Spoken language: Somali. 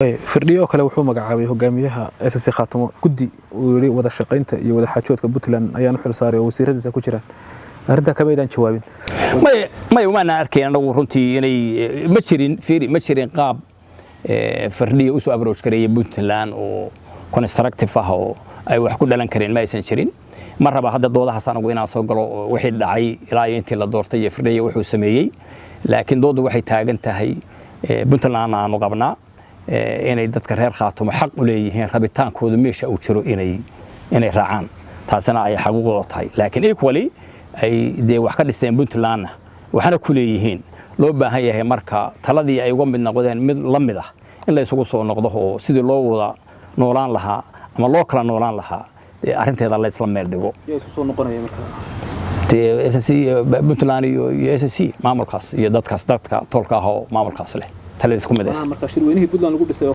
firdhiyo kale wuxuu magacaabay hogaamiyaha SSC Khaatamo guddi uu yiri wada shaqaynta iyo wada xaajoodka Puntland ayaan u xil saaray oo wasiiradiisa ku jiraan arrinta ka meedan jawaabin may uma arkeen anagu runtii inay ma jirin qaab firdhiyo u soo approach gareeyay Puntland oo constructive ah oo ay wax ku dhalan kareen ma aysan jirin mar raba hadda doodahaas anagu inaan soo galo wixii dhacay ilaa intii la doortay iyo firdhiyo wuxuu sameeyay laakiin doodu waxay taagan tahay Puntland aanu qabnaa inay dadka reer Khaatamo xaq u leeyihiin rabitaankooda meesha uu jiro inay raacaan taasina ay xaquuqooda tahay laakiin equally ay de wax ka dhisteen Puntland waxana ku leeyihiin loo baahan yahay marka taladii ay uga mid noqdeen mid la mid ah in la isugu soo noqdo oo sidii loo wada noolaan lahaa ama loo kala noolaan lahaa arinteeda la isla meel dhigo isku soo noqonaya marka SSC Puntland iyo SSC maamulkaas iyo dadka tolka ah oo maamulkaas leh talada isku midaysan marka shirweynaha Puntland lagu dhisay